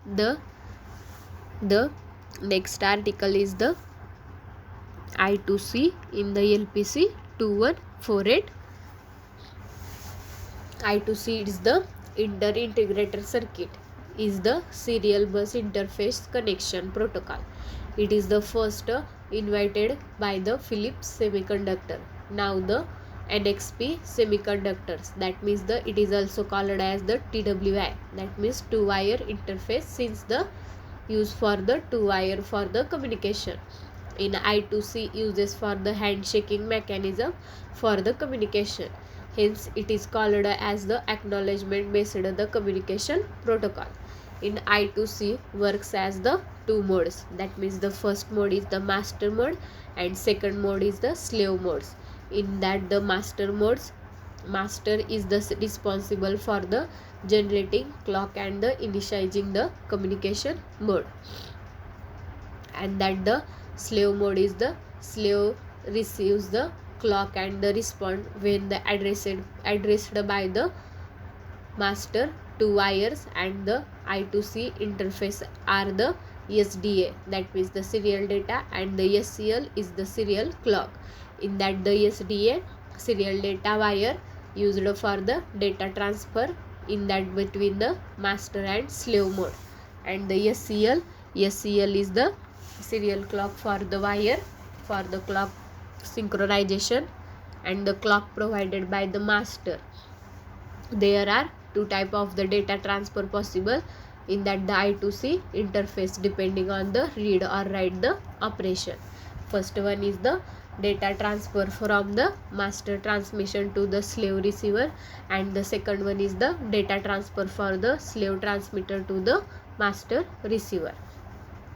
The next article is the I2C in the LPC 2148. I2C is the inter-integrator circuit, is the serial bus interface connection protocol. It is the first invented by the Philips Semiconductor, now the NXP Semiconductors. That means it is also called as the TWI, that means two wire interface, since the use for the two wire for the communication. In I2C uses for the handshaking mechanism for the communication. Hence it is called as the acknowledgement based the communication protocol. In I2C works as the two modes, that means the first mode is the master mode and second mode is the slave modes. In that the master is the responsible for the generating clock and the initializing the communication mode, and that the slave mode is the slave receives the clock and the respond when the addressed by the master. Two wires and the I2C interface are the SDA, that means the serial data, and the SCL is the serial clock. In that the SDA serial data wire used for the data transfer in that between the master and slave mode, and the SCL is the serial clock for the wire for the clock synchronization and the clock provided by the master. There are two type of the data transfer possible in that the I2C interface depending on the read or write the operation. First one is the data transfer from the master transmission to the slave receiver, and the second one is the data transfer for the slave transmitter to the master receiver.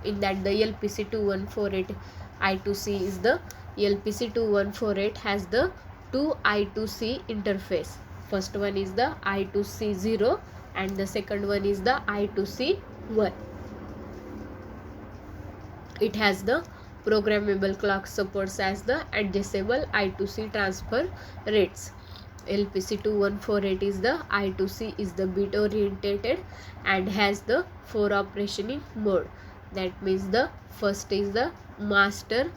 In that the LPC 2148 I2C is the LPC 2148 has the two I2C interface. First one is the I2C 0 and the second one is the I2C 1. It has the programmable clock supports as the adjustable I2C transfer rates. LPC 2148 is the I2C is the bit oriented and has the 4 operating mode. That means the first is the master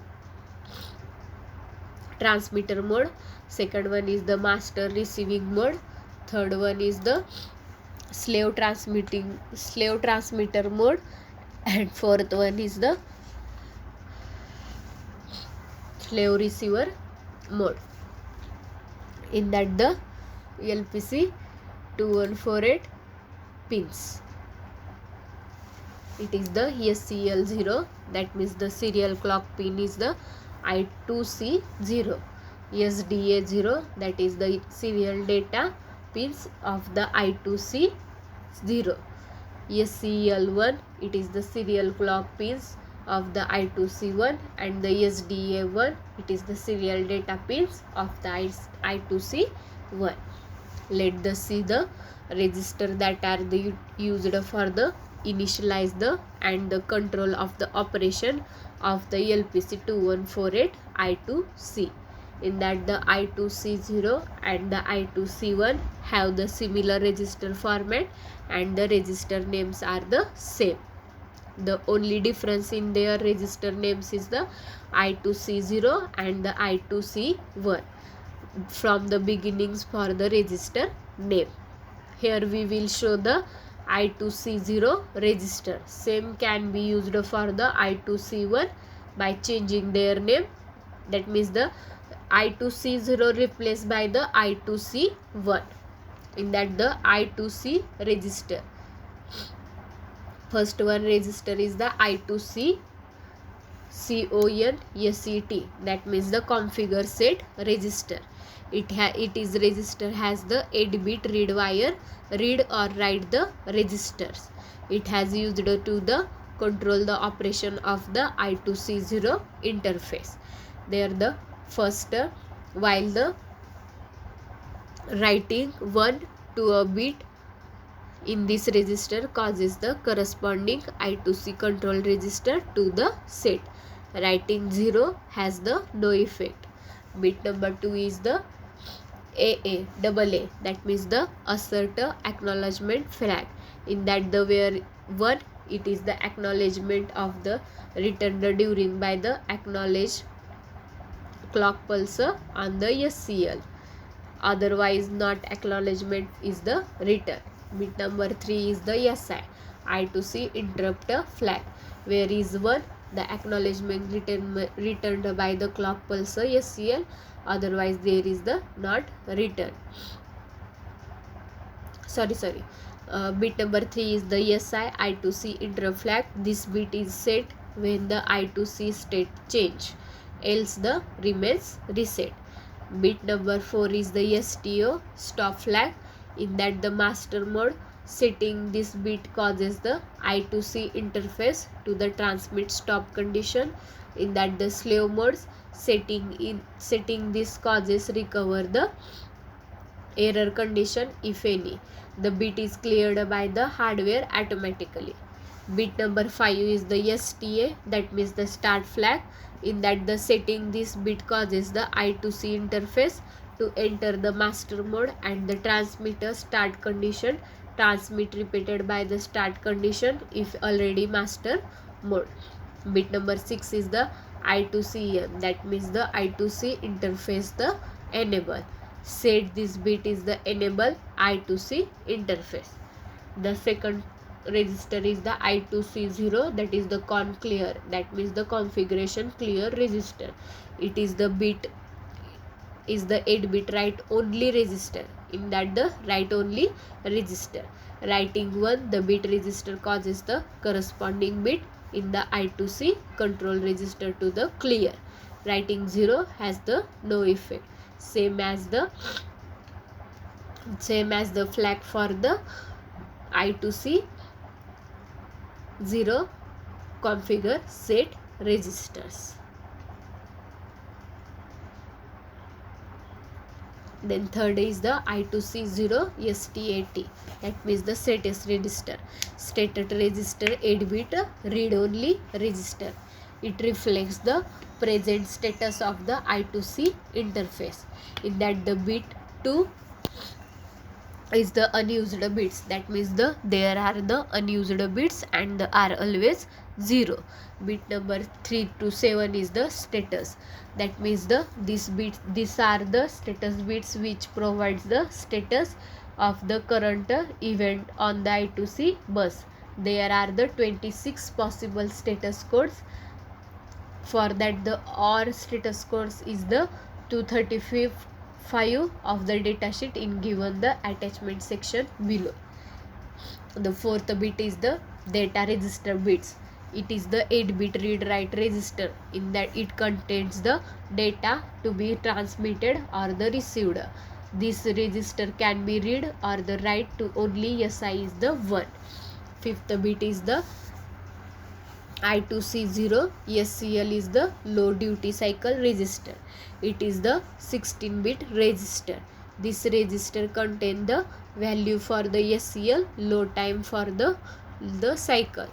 transmitter mode, second one is the master receiving mode, third one is the slave transmitter mode, and fourth one is the slave receiver mode. In that the LPC 2148 pins, it is the SCL 0, that means the serial clock pin is the I2C 0, SDA 0, that is the serial data pins of the I2C 0, SCL 1, it is the serial clock pins of the I2C 1, and the SDA 1, it is the serial data pins of the I2C 1. Let us see the register that are the used for the initialize the and the control of the operation of the LPC 2148 I2C. In that the I2C0 and the I2C1 have the similar register format and the register names are the same. The only difference in their register names is the I2C0 and the I2C1 from the beginnings for the register name. Here we will show the I2C0 register. Same can be used for the I2C1 by changing their name. That means the I2C0 replaced by the I2C1. In that the I2C register. First one register is the I2C CONSET, that means the configure set register. It is register has the 8-bit read wire, read or write the registers. It has used to the control the operation of the I2C0 interface. There the first while the writing 1 to a bit in this register causes the corresponding I2C control register to the set. Writing 0 has the no effect. Bit number 2 is the AA, that means the assert acknowledgement flag. In that the where 1 It is the acknowledgement of the returned during by the acknowledged clock pulse on the SCL. Otherwise not acknowledgement is the return. Bit number 3 is the SI. I2C interrupt flag. Where is 1? The acknowledgement returned by the clock pulse SCL. Otherwise there is the not return. Bit number 3 is the SI I2C interrupt flag. This bit is set when the I2C state change, else the remains reset. Bit number 4 is the STO stop flag. In that the master mode setting this bit causes the I2C interface to the transmit stop condition. In that the slave modes setting this causes recover the error condition if any. The bit is cleared by the hardware automatically. Bit number 5 is the STA, that means the start flag. In that the setting this bit causes the I2C interface to enter the master mode and the transmitter start condition transmit repeated by the start condition if already master mode. Bit number 6 is the I2C, that means the I2C interface the enable. Set this bit is the enable I2C interface. The second register is the I2C0, that is the con clear, that means the configuration clear register. It is the bit is the 8-bit write only register. In that the write only register. Writing 1, the bit register causes the corresponding bit in the I2C control register to the clear. Writing 0 has the no effect. Same as the flag for the I2C 0 configure set registers. Then third is the I2C0 STAT, that means the status register. Status register 8-bit read only register. It reflects the present status of the I2C interface. In that the bit 2 is the unused bits, that means there are the unused bits and are always 0. Bit number 3 to 7 is the status, that means these are the status bits which provides the status of the current event on the I2C bus. There are the 26 possible status codes. For that the OR status codes is the 235 of the datasheet in given the attachment section below. The fourth bit is the data register bits. It is the 8-bit read write register. In that it contains the data to be transmitted or the received. This register can be read or the write to only SI is the 1. Fifth bit is the I2C0 SCL is the low duty cycle register. It is the 16-bit register. This register contains the value for the SCL, low time for the cycle.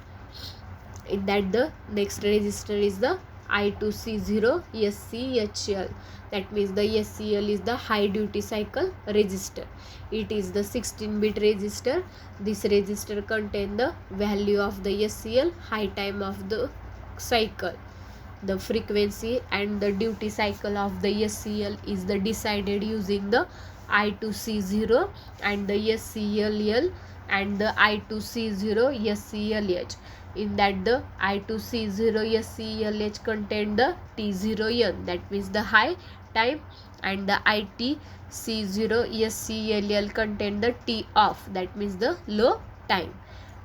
In that the next register is the I2C0 SCHL, that means the SCL is the high duty cycle register. It is the 16-bit register. This register contains the value of the SCL, high time of the cycle. The frequency and the duty cycle of the SCL is the decided using the I2C0 and the SCLL and the I2C0 SCLH. In that the I2C0 SCLH contain the T0N, that means the high time, and the ITC0 SCLL contain the T off, that means the low time.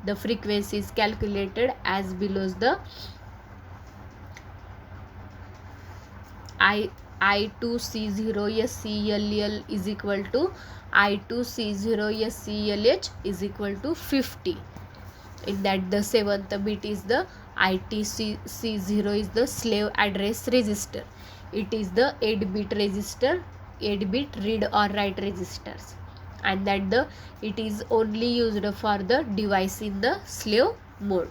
The frequency is calculated as below. The I2C0 SCLL is equal to I2C0 SCLH is equal to 50. In that the seventh bit is the ITC0 is the slave address register. It is the 8-bit register, 8-bit read or write registers, and that it is only used for the device in the slave mode.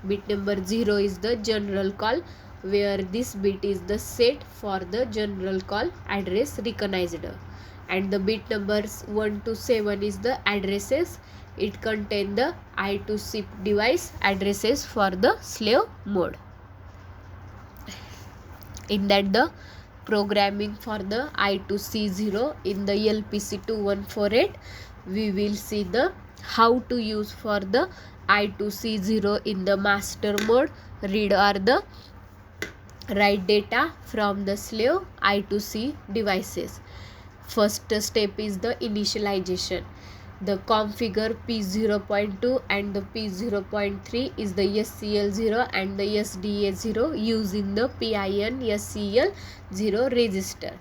Bit number 0 is the general call, where this bit is the set for the general call address recognized, and the bit numbers 1 to 7 is the addresses It contains the I2C device addresses for the slave mode. In that, the programming for the I2C0 in the LPC 2148, we will see the how to use for the I2C0 in the master mode. Read or the write data from the slave I2C devices. First step is the initialization. The configure P0.2 and the P0.3 is the SCL0 and the SDA0 using the PIN SCL0 register.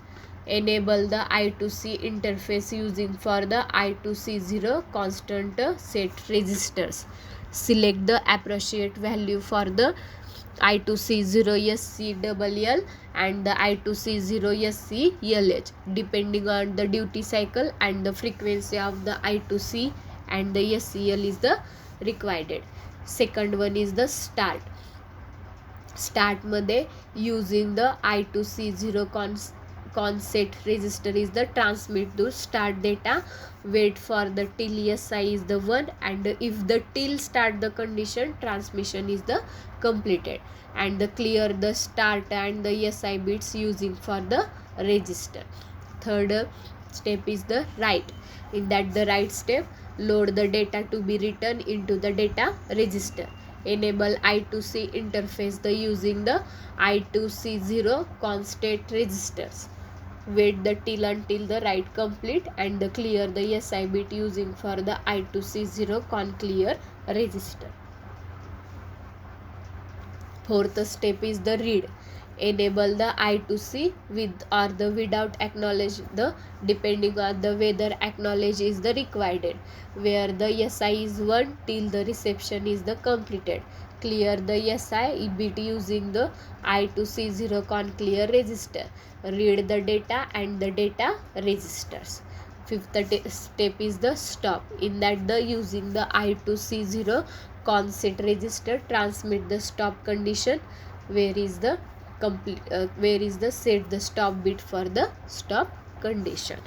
Enable the I2C interface using for the I2C0 constant set registers. Select the appropriate value for the I2C0SCLL and the I2C0SCLH depending on the duty cycle and the frequency of the I2C and the SCL is the required. Second one is the start. Start मध्ये using the I2C0 conset register is the transmit to start data. Wait for the till SI is the 1 and if the till start the condition, transmission is the completed, and the clear the start and the SI bits using for the register. Third step is the write. In that, the write step, load the data to be written into the data register. Enable I2C interface the using the I2C0 constant registers. Wait the till until the write complete and the clear the SI bit using for the I2C0 con clear register. Fourth step is the read. Enable the I2C with or the without acknowledge the depending on the whether acknowledge is the required, where the SI is 1 till the reception is the completed. Clear the SI bit using the I2C0 con clear register. Read the data and the data registers. Fifth step is the stop. In that, the using the I2C0 conset register transmit the stop condition, where is the set the stop bit for the stop condition.